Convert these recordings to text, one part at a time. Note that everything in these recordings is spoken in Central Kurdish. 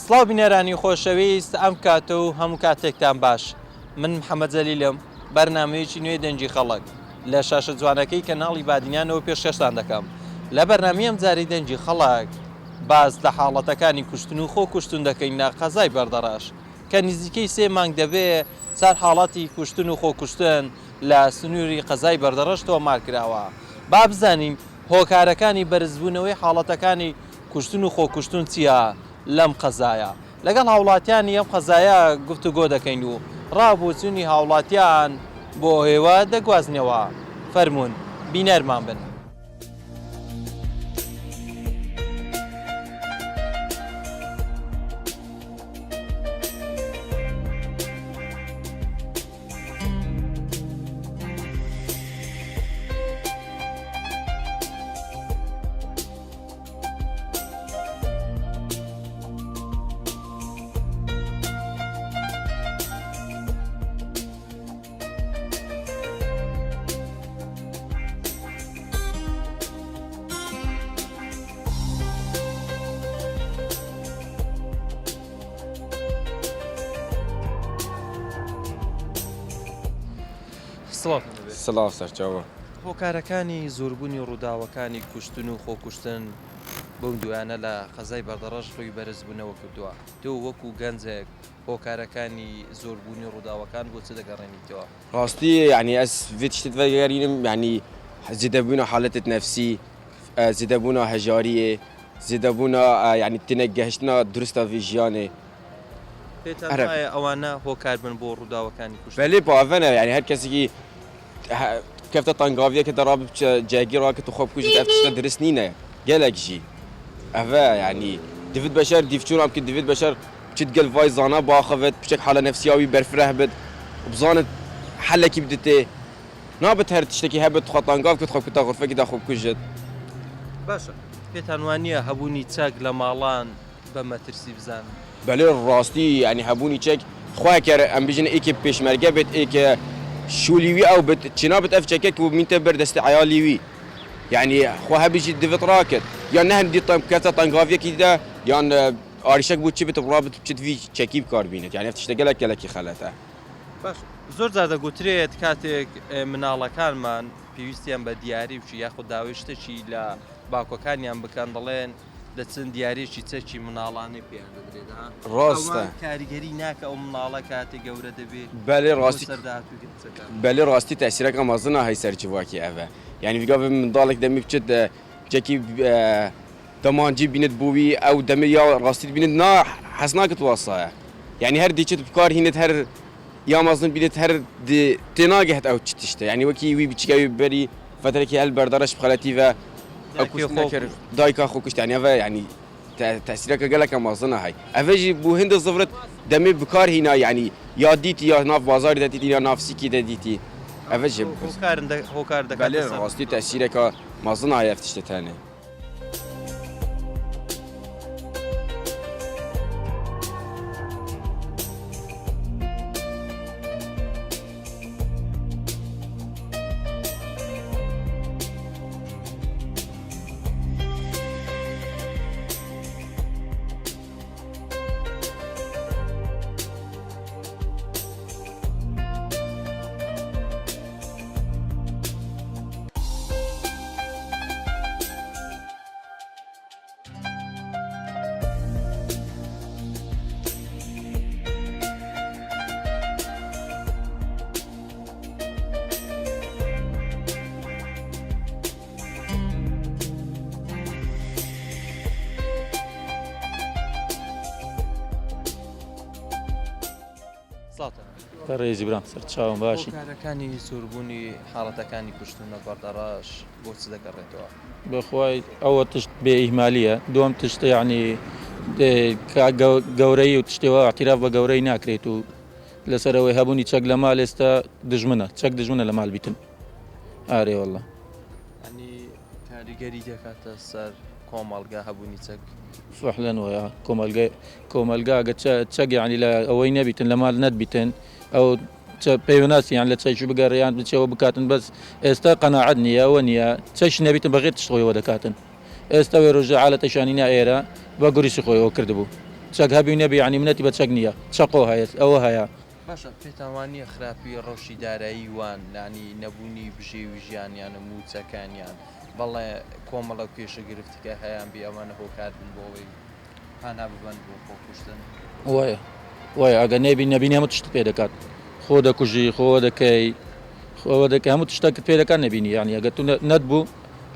سڵاو بینەرانی خۆشەویست ئەم کاتە و هەموو کاتێکتان باش. من محەممەد جەلیلم، بەرنامەیەکی نوێی دەنجی خەڵک لە شاشە جوانەکەی کەناڵی بادینیانەوە پێشکەشتان دەکەم. لە بەرنامەی ئەم جاری دەنجی خەڵک باز لە حاڵەتەکانی کوشتن و خۆ کوشتن دەکەین لە قەزای بەردەڕاش کە نزیکەی 3 مانگ دەبێ چار حاڵەتی کوشتن و خۆ کوشتن لە سنووری قەزای بەردەڕەشتەوە مارکراوە. با بزانین هۆکارەکانی بەرزبوونەوەی حاڵەتەکانی کوشتن و خۆ کوشتن چییە لەم قەزایە. لەگەڵ هاوڵاتیانی ئەم قەزایە گفتوگۆ دەکەین و ڕابوچوونی هاوڵاتیان بۆ هێوە دەگوازنەوە. فەرموون بینەرمان بن. سڵاو سەرچاوە. هۆکارەکانی زۆربوونی ڕووداوەکانی کوشتن و خۆکوشتن بەم دوایانە لە قەزای بەردەڕەش ڕووی بەرزبوونەوە کردووە. تۆ وەکو گەنجێک هۆکارەکانی زۆربوونی ڕووداوەکان بۆ چ دەگەڕێنیتەوە؟ ڕاستی یعنی ئەس vê tiştê vegerînim yanî zêdebûna haletê nefsî, zêdebûna hejariyê, zêdebûna yanî têne gehiştina durist a vê jiyanê. پێتان وایە ئەوانە هۆکار بن بۆ ڕووداوەکانی کوشتن؟ Belê bavene yani her kesekî kefte tangaviyekê de rabî cegî rakit û xwe bikujî ev tişte dirist nîne gelek jî. Ev e yanî divêt beşer dîvçûnan ki divêt beşer çit gel vay zana baxevet piçek hala nefsiya wî berfireh bit bizanit helekî biditê nabit her tiştekî hebit xwe tangav kit xwe kita xurfekî de xwe bikujit. باشە پێتان وانە هەبوونی چاک لە ماڵان بە مەترسی بزان؟ Belê rastî yanî hebûnî çek xwe kere em bijîne êkê pêşmerge bit êkê şûlî wî ew bit çîna bit ev çekek û mîn te ber destê eyalî wî. Yani xwe hebî jî divit rakit ya ne hendî kefte tangaviyekî de yan arîşek bû çi bit rabit çit vî çekî bikar bînit. Yani ev tişte gelek gelekî xelet e. باش زۆر جار دەگوترێت کاتێک مناڵەکانمان پێویستیان بە دیاری بچی یاخود داوای شتێکی لە باکۆکانیان بکەن دەڵێن دەچن دیارێکی چەکی مناڵانەی پێیان دەدرێت. ڕاستە کاریگەری ناکە ئەو مناڵە کاتێک گەورە دەبێت belê rastî سەرداهاتووی کچەکان. belê rastî tesîreka mezin a hey ser civakê ev e. Yani vî gavê mindalek demê biçit cekî demancî bînit bû wî ew demê ya rastî bînit na hes nakit wasa ye. Yani her dîçit bikar hînit her ya mezin bînit her tê nagehet ew çi tişte. Yani wekî wî biçike wî berî fetrekî hel berdareş bixeletî ve dayka xwe kuşt yani ev yani tesîreka geleka mezin a hey. Ev jî bû hinda zivrit demê bikar hîna yani ya dîtî ya nav bazarê de dîtî ya navsîkî de dîtî. Ev jî هۆکار belê دەکات rastî tesîreka mezin a ev tiştê tenê. ڕێزی برام سەرچاوم باشی. هۆکارەکانی زۆربوونی حاڵەتەکانی کوشتن لە بەردەڕاش بۆ چ دەگەڕێتەوە؟ بەخوای ئەوە تشت بێ ئیهمالیە. دووەم تشتە یعنی گەورەی و تشتێەوە اعتراف بە گەورەی ناکرێت و لەسەرەوەی هەبوونی چەک لە مال ئێستا دژمنە چەک دژمنە لە مال بیتن. ئارێ وەڵڵا ئەنی کاریگەری دەکاتە سەر کۆمەڵگا هەبوونی چەک فعلەن وەیە کۆمەلگا ئەگە چەک یعنی لە ئەوەی نەبیتن لە مال نەتبیتن ئەو پەیوەناسییان لە چەیش بگەڕیان بچەوە بکاتن بەس ئێستا قەناعەت نییە ئەوە نییە چەش نەبیتن بەغێر تشتەوەیەوە دەکاتن. ئێستا وێ ڕۆژە حالەتەشانی نا ئێرە بە گوریسی خۆیەوە کردبوو چەک هەبی نەبی ینی منەتی بە چەک نییە چەقۆ هەیە ئەوە هەیە باشە پێتاوانیە خراپی ڕەوشی دارایی وان لانی نەبوونی بژێوی ژیانیان و موچەکانیان بەڵێ کۆمەڵە کێشە گرفتیکە هەیەیان بێ ئەمانە هۆکار بن بۆەوەی هانا ببند بۆ خۆکوشتن وایە ئەگە نێبی نەبینی هەموو تشت پێ دەکات خۆ دەکوژی خۆ دەکەی خۆوە دەکە هەموو تشتێک پێ دەکات نەبینی ینی ئەگە تو نەتبوو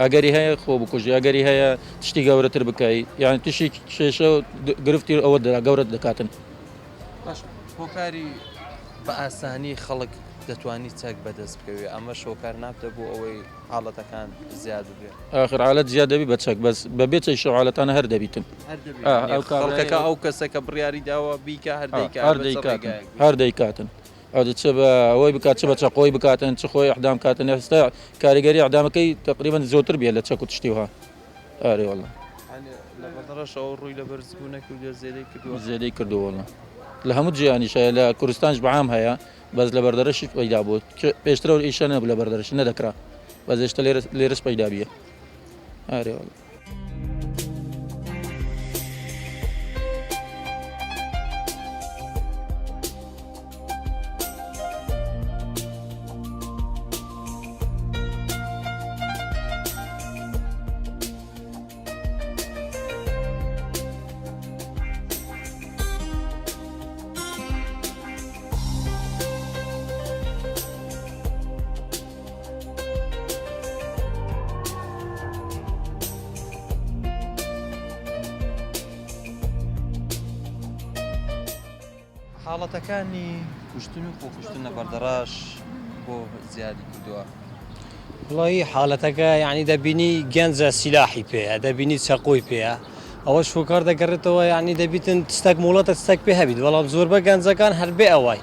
ئەگەری هەیە خۆ بکوژی ئەگەری هەیە تشتی گەورەتر بکەی یان تشی کێشە گرفتی ئەوە گەورەت دەکاتن باش هۆکاری بە ئاسانی خەڵک دەتوانی چەک بەدەست بکەوێ ئەمە شۆکار نابتە بۆ ئەوەی حاڵەتەکان زیاد بێت آخر حالەت زیاد دەبی بە چەک بەس بەبێ چەی حالەتانە هەر دەبیتن خەڵکەکە ئەو کەسەکە بڕیاری داوە بیکە هەر دەیکاتن ئەو چ بە ئەوەی بکات چ بە چەقۆی بکاتن چ خۆی ئەحدام کاتن ئێستا کاریگەری ئەحدامەکەی تقریبا زۆرتر بێت لە چەک و تشتیوها ئارێ وەڵڵا لە بەدەڕەشەوە ڕووی لە بەرزبوونە کردو زێدەی کردووەڵە لە هەموو جیانیشە لە کوردستانش بەعام هەیە بەس لە بەردەرەشی پەیدا بوو پێشترەوە ئیشە نەبوو لە بەردەرەش نەدەکرا بەس هێشتا لێرەش پەیدا بیە ئارێ وەڵڵا حاڵەتەکانی کوشتن و خۆکوشتن لە بەردەڕاش بۆ زیادی کردووە وڵی حاڵەتەکە یعنی دەبینی گەنجە سیلاحی پێەیە دەبینی چەقۆی پێەیە ئەوە شوکار دەگەڕێتەوە یعنی دەبیتن تستەک مڵەتە تستەک پێ هەبیت بەڵام زۆر بە گەنجەکان هەربێ ئەوەی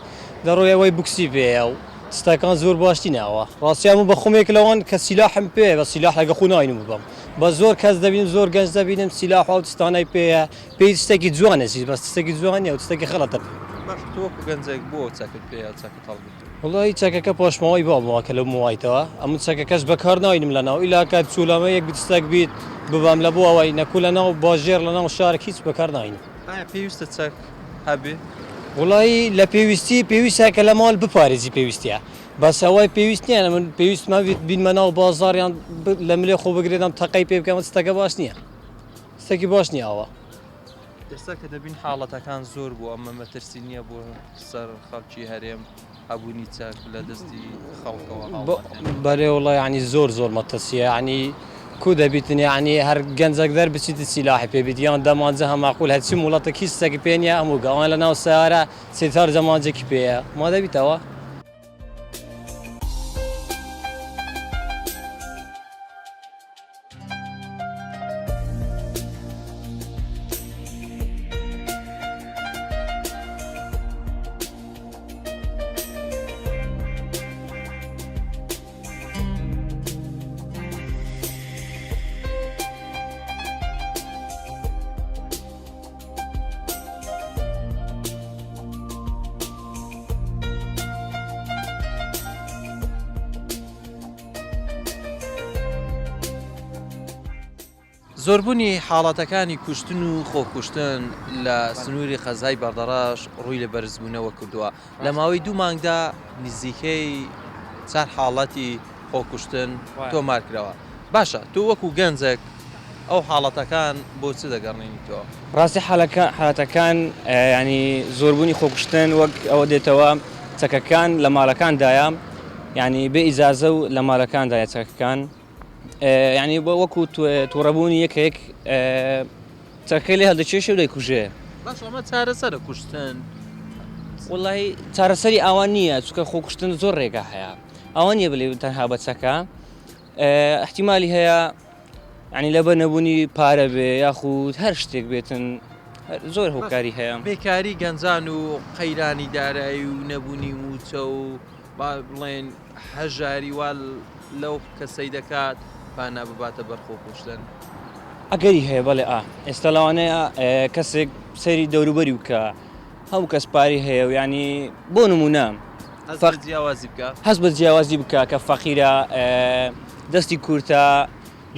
دەڕۆیەوەی بکسی پێەیە و تستەکان زۆر باشتی ناوە ڕاستیان بە خۆمێک لەوان کە سیلاحم پێ بە سیلاح لەگە خوناینم بم بە زۆر کەس دەبینم زۆر گەنج دەبینم سیلاح و تستانەی پێەیە پێی تستێکی جوانەسی بەس تستێکی جوانیە و تستێکی خەڵەتە باش تۆکو گەنجێک بۆ چەکت پێ چەکت هەڵبێت وڵی چەکەکە پۆشمەوەی بۆ بڵواکە لەو موایتەوە ئەمە چەکەکەش بەکار ناینم لەناو ئیلاکە چولەمە یەک بتستەک بیت ببام لە بۆ ئەوەی نەکو لەناو باژێر لەناو شارێک هیچ بەکار ناینم ئایا پێویستە چەک هەبێ وڵی لە پێویستە لە ماڵ بپارێزی پێویستیە بەس ئەوەی پێویست نییە من پێویستمە بینمە ناو بازاڕیان لە ملێ خۆ بگرێتم تەقەی پێ بکەمە ستەکە باش نییە ستێکی باش نییە ئەوە ئێستا کە دەبین حاڵەتەکان زۆر بوو ئەمە مەترسی نییە بۆ سەر خەڵکی هەرێم هەبوونی چاک لە دەستی خەڵکەوە بەرێ وڵی ینی زۆر مەتەسیە ینی کو دەبیتن ینی هەر گەنجەك دەر بچیت سیلاحی پێبیت یان دەمانجە هەماقول هەرچی وڵاتە کیستێکی پێ نیە هەموو گەوان لە ناو سیارە سێتار زەمانجێکی پێەیە ما دەبیتەوە زۆربوونی حاڵەتەکانی کوشتن و خۆکوشتن لە سنووری خەزای بەردەڕاش ڕووی لە بەرزبوونەوە کردووە لە ماوەی 2 مانگدا نزیکەی 4 حاڵەتی خۆکوشتن تۆمارکراوە باشە تۆ وەکو گەنجێک ئەو حاڵەتەکان بۆ چ دەگەڕێنیتەوە ڕاستی حالەتەکان ینی زۆربوونی خۆکوشتن وەک ئەوە دێتەوە چەکەکان لە ماڵەکاندایە ینی بێ ئیزازە و لە ماڵەکاندایە چەکەکان ینی بۆ وەکو تووڕەبوونی یەکێک چەکەی لێ هەڵدەچێشە و دەیکوژێ باش ئەمە چارەسەرە کوشتن وڵی چارەسەری ئەوان نییە چکە خۆکوشتن زۆر ڕێگا هەیە ئەوان نیە بڵێ تەنها بە چەکە احتیمالی هەیە ینی لەبەر نەبوونی پارە بێ یاخود هەر شتێک بێتن زۆر هۆکاری هەیە بێکاری گەنجان و قەیرانی دارایی و نەبوونی موچە و با بڵێن هەژاری وا لەو کەسەی دەکات پانا بباتە بەرخۆکوشتن ئەگەری هەیە بەڵێ ئێستا لەوانەیە کەسێک سەری دەوروبەری بکە هەموو کەس پاری هەیە و ینی بۆ نمونە جیاوازی بکە هەست بە جیاوازی بکە کە فەقیرە دەستی کورتە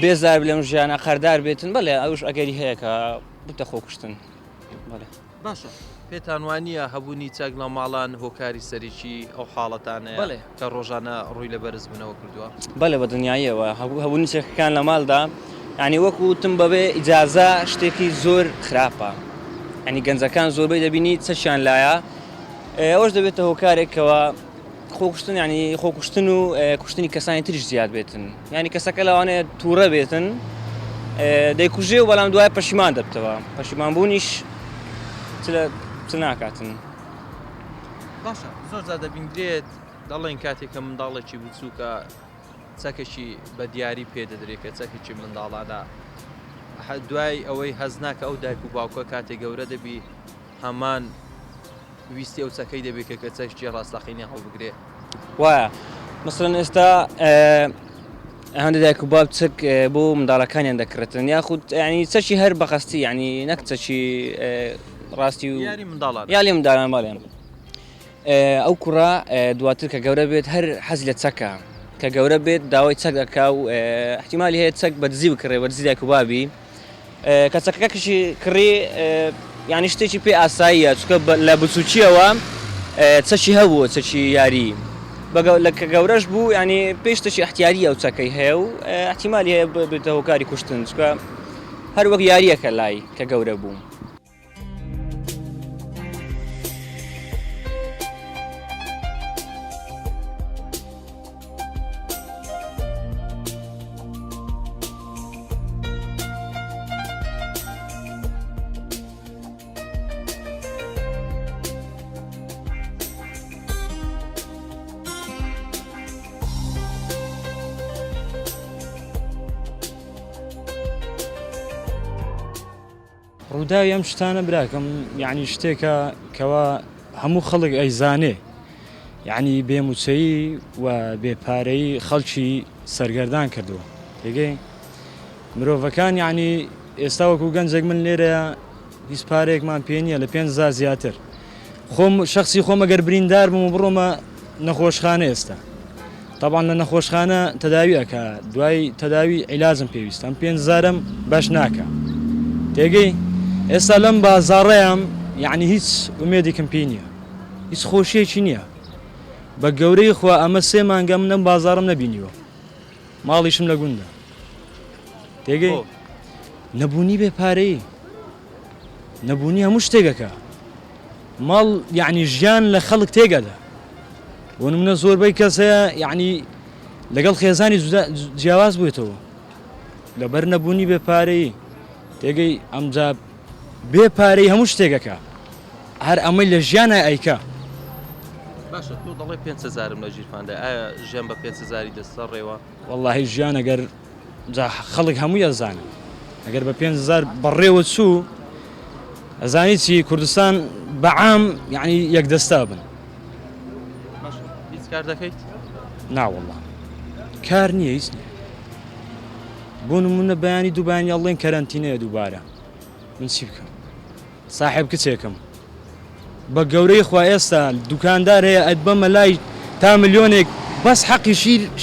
بێزار لەم ژیانە خەردار بێتن بەڵێ ئەوش ئەگەری هەیە کە بتە خۆکوشتن بەڵێ باشە پێتان وانە هەبوونی چەک لە ماڵان هۆکاری سەرێکی ئەو حاڵەتانەیە بەڵێ. کە ڕۆژانە ڕووی لە بەرز بنەوە کردووە بەڵێ بە دنیاییەوە هەبوونی چێکەکان لە ماڵدا ینی وەکو وتم بەبێ ئیجازە شتێکی زۆر خراپە ینی گەنجەکان زۆربەی دەبینی چەشیان لایە ئەوەش دەبێتە هۆکارێکەوە خۆکوشتن ینی خۆکوشتن و کوشتنی کەسانی تریش زیاد بێتن ینی کەسەکە لەوانەیە تووڕە بێتن دەیکوژێ و بەڵام دوای پەشیمان دەبتەوە پەشیمان بوونیش چ ناکاتن باشە زۆر زیاد دەبینرێت دەڵێن کاتێککە منداڵێکی بچووکە چەکێکی بە دیاری پێدەدرێکە چەکێکی منداڵانە دوای ئەوەی هەز ناکە ئەو دایک و باوکە کاتێک گەورە دەبی هەمان ویستی ئەو چەکەی دەبێت کە چەکشی ڕاستەقینی هەڵبگرێ وایە مثلەن ئێستا هەندێک دایک و باب چەک بۆ منداڵەکانیان دەکرێتن یاخود ینی چەشی هەر بەقەستی ینی نەک چەکی ڕاستی و یاری منداڵان یالی منداڵان بەڵێن ئەو کوڕە دواتر کە گەورە بێت هەر حەز لە چەکە کە گەورە بێت داوای چەک دەکا و احتیمالی هەیە چەک بەدزی بکڕێ بەدزی دایک و بابی کە چەکەکەشی کڕی ینی شتێکی پێ ئاساییە چکە لە بچووکیەوە چەکی هەبووە چەکی یاری کە گەورەش بوو ینی پێش تەشی احتیاری ئەو چەکەی هەیە و احتیمالی هەیە بێتە هۆکاری کوشتن چکە هەر وەک یاریەکە لای کە گەورە بوو ڕووداوی ئەم شتانە براکەم یعنی شتێکە کەوا هەموو خەڵک ئەیزانێ یعنی بێموچەیی و بێپارەیی خەڵکی سەرگەردان کردووە تێگەی مرۆڤەکان یعنی ئێستا وەکو گەنجێک من لێرەیە هیچ پارەیەکمان پێ نییە لە 5,000 زیاتر خۆم شخصی خۆم ئەگەر بریندار بم و بڕۆمە نەخۆشخانە ئێستا طبعا لە نەخۆشخانە تەداوی ئەکا دوای تەداوی عیلازم پێویستە ئەم 5,000م باش ناکە تێگەی ئێستا لەم بازاڕەیەم یعنی هیچ ئومێدێکم پێ نییە هیچ خۆشیەکی نییە بە گەورەی خوا ئەمە 3 مانگە من لەم بازاڕم نەبینیوە ماڵیشم لە گوندە تێگەی نەبوونی بێپارەیی نەبوونی هەموو شتێکەکە ماڵ یعنی ژیان لە خەڵک تێگەدا بۆ نمونە زۆربەی کەس هەیە یعنی لەگەڵ خێزانی جیاواز بووێتەوە لەبەر نەبوونی بێپارەیی تێگەی ئەمجا بێپارەی هەموو شتێکەکە هەر ئەمەی لە ژیانە ئەیکە باشە تۆ دەڵێ 5,000م لە ژیرفاندا ئایا ژیان بە 5,000 دەستە ڕێوە واللهی ژیان ئەگەر خەڵک هەمووی ئەزانن ئەگەر بە 5,000 بەڕێوە چوو ئەزانی چی کوردستان بەعام یعنی یەک دەستا بن هیچ کار دەکەیت ناوەڵڵا کار نییە هیچ نییە بۆ نمونە بەیانی دووبانی ئەڵێن کەرەنتینەیە دووبارە من چی بکەم ساحب کچێکم بە گەورەی خوا ئێستا دوکاندار هەیە ئەدبەمە لای تا ملیۆنێک بەس حەقی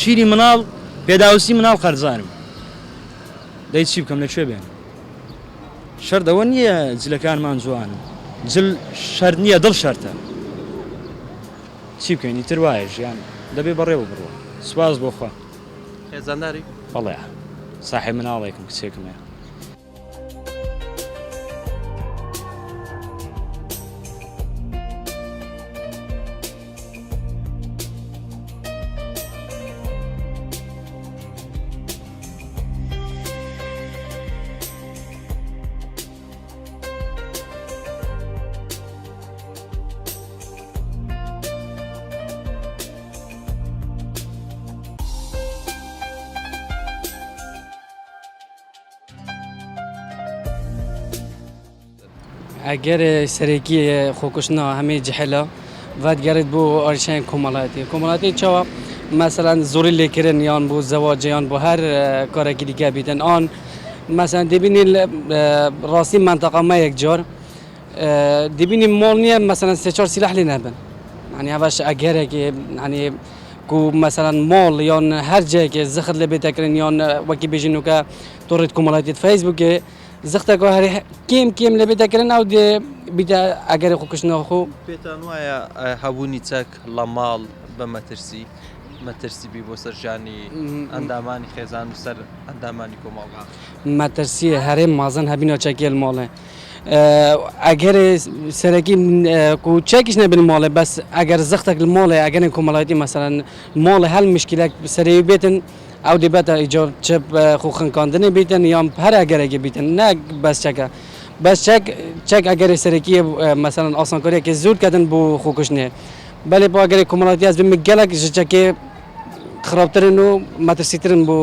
شیری مناڵ پێداویستی مناڵ خەرزانم دەی چی بکەم لەکوێ بێن شەردەوە نییە جلەکانمان جوانن جل شەر نییە دڵ شەرتە چی بکەین ئیتر وایە ژیان دەبێ بەڕێوە بڕوە سواز بۆ خوا خێزانداری بەڵێ صاحب مناڵێکم کچێکمەیە ئەگەر سەرێکی خۆکوشتنەوە هەمەی جەهێلە ڤادگەڕێت بۆ ئەریشەیان کۆمەڵاتی چاوە مەسەلەن زۆری لێکردن یان بۆ زەواج یان بۆ هەر کارێکی دیکە بیتن ئان مەسەلەن دەبینی ڕاستی منتەقەمە یەکجار دەبینی مۆڵ نییە مەسەلەن 3-4 سلاح لێ نەبن ینی هەڤەش ئەگەرێکی ینی کو مەسەلەن مۆڵ یان هەر جایەکێ زەخت لە بێتەکردن یان وەکی بێژین و کە تۆڕێت کۆمەڵاتیت فەیسبووکێ زەختەکە هەر کێم لە بێتەکردن ئەو بیتە ئەگەری خۆکشتنەوە خۆ پێتان وایە هەبوونی چەک لە ماڵ بە مەترسی بی بۆ سەرژانی ئەندامانی خێزان و سەر ئەندامانی کۆمەڵگا مەترسیە هەرێ مازن هەبینەوە چەکێل ماڵێ ئەگەر سەرەکی چەکیش نەبن ماڵێ بەس ئەگەر زەختێک ماڵێ ئەگەرن کۆمەڵایەتی مەسەرەن ماڵێ هەل مشکلێک سەرەوی بێتن ئەو دەبێتە ئیجاب چ خوخنکاندنی بیتن یان هەر ئەگەرێکی بیتن نەک بەس چەکە بەس چەک ئەگەری سەرەکی مەسەرەن ئاسانکاریەکی زۆر کردن بۆ خۆکشتنێ بەڵێ بۆ ئەگەری کۆمەڵایەتی ئەس بمە گەلێک ji çekê خراپترن و مەترسیترن بۆ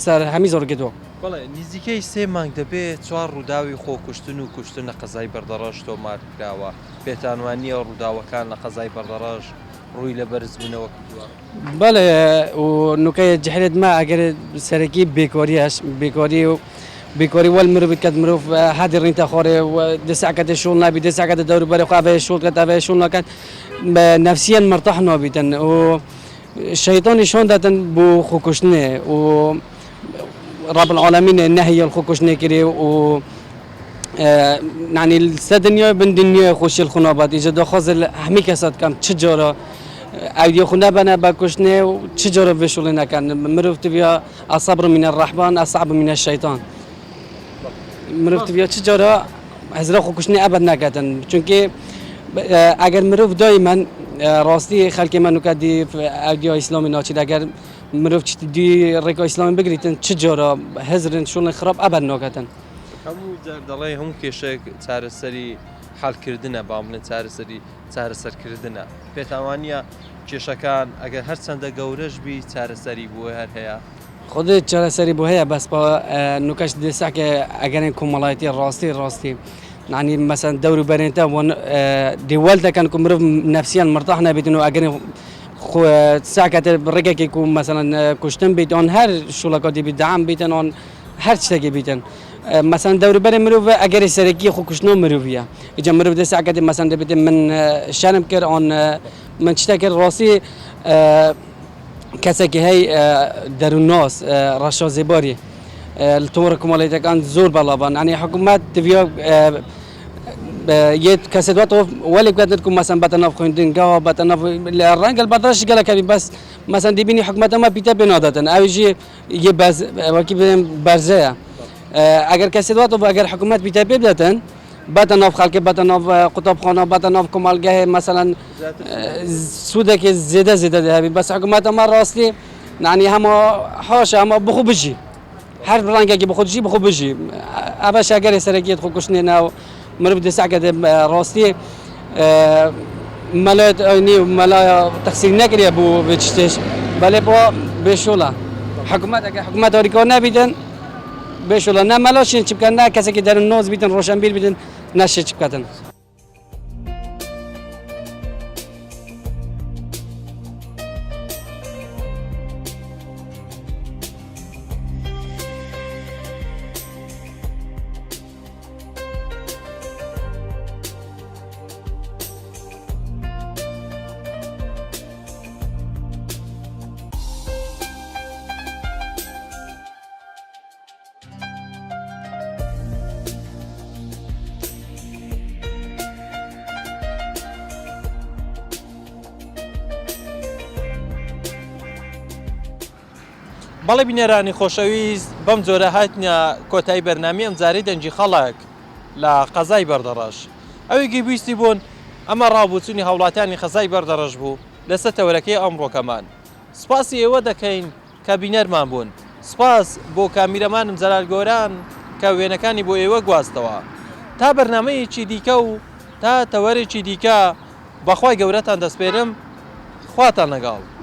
سەر هەمی زۆرگێتەوە بەڵێ نزیکەی 3 مانگ دەبێت 4 ڕووداوی خۆکوشتن و کوشتن لە قەزای بەردەڕەش تۆمار کراوە پێتانوانیە ڕووداوەکان لە قەزای بەردەڕەش ڕووی لە بەرز بوونەوە کردووە بەڵێ و نوکەیە جحرێت ما ئەگەر سەرەکی بێکۆری و بێکۆری وەل مرۆڤ کات مرۆڤ هادی ڕینتە خۆرێ و دەساکەتە شۆڵ نابی دەساکەتە دەوروبەری خوا بە شۆڵ کات ئەوێ شۆڵ ناکات نفسیان مرتاح نابیتن و شەیطانی شۆن دەتن بۆ خۆکشتنێ و رب العالمین نهی الخۆکشتنێ کرێ و يعني الدنيا بن دنيا خوش الخنابات إذا دخل همي كسات كان تجارة أيدي خنابنا بكشنة وتجارة بشولنا كان مرفت بيا الصبر من الرحمن أصعب من الشيطان مرفت بيا تجارة هزرا خوكشنة أبد نكاتن چونكي اگر مروف دائما راستی خلق منو کدی أيدي إسلامي ناتشید اگر مروف چتی رکا إسلامي بگریتن تجارة هزرن شولن خراب أبد نكاتن هەموو جار دەڵێ هەموو کێشێک چارەسەری حەڵکردنە با بڵێن چارەسەرکردنە پێتاوانیە کێشەکان ئەگەر هەرچەندە گەورەش بی چارەسەری بووە هەر هەیە خودت چارەسەری بۆ هەیە بەس بە نوکەش دەساکە ئەگەرێن کۆمەڵایەتی ڕاستی يعني مثلا دوري برينتا دول كان مرov نفسيا مرتاح نبيتن واجرين ساعات برجع يكون مثلا كشتم بيتون هر شغلات دي بدعم بيتن on هر شيء بيتن مثلا دوري بري مرov اگر سركي خو كشنو مروفيا اجا مرov ده ساعات مثلا بيتن من شانم كر on من تشتكر راسي كسكي هي در الناس رشا زباري التور كماليتك كان زور بلابان يعني حكومات تبيا يد كسدوات ولا قدرتكم مثلا بتناف خوندين جوا بتناف الرنج البدرش قال كبي بس مثلا دي بيني حكومات ما بيتا بنادتن او يجي يبز وكيف برزه اگر كسدوات اگر حكومات بيتا بيبدتن بتناف خلق بتناف قطب خانه بتناف كمالجه مثلا سودك زياده بس حكومات ما راسلي يعني هم حاشا هم بخو بجي هر رنگی که بخود جی بخود بجی آبش اگر سرکیت خود کشنه ناو مربوط سعی راستی ملات اینی ملا تقسیم نکریه بو بچتش بله با بشولا حکومت اگر حکومت آریکار نبیدن بشولا نه ملاشین چیپ کن نه کسی که در الناس بیدن روشنبیر بیدن نشه چیپ کردن بەڵێ بینێرانی خۆشەویست بەم جۆرە هاتنە کۆتایی بەرنامی ئەم جارەی دەنجی خەڵک لە قەزای بەردەڕەش ئەوێکی بیستی بوون ئەمە ڕابوچوونی هەوڵاتیانی قەزای بەردەڕەش بوو لەسەر تەورەکەی ئەمڕۆکەمان سپاسی ئێوە دەکەین کە بینەرمان بوون سپاس بۆ کامیرەمانم جەلال گۆران کە وێنەکانی بۆ ئێوە گواستەوە تا بەرنامەیەکی دیکە و تا تەوەرێکی دیکە بەخوای گەورەتان دەسپێرم خواتان لەگەڵ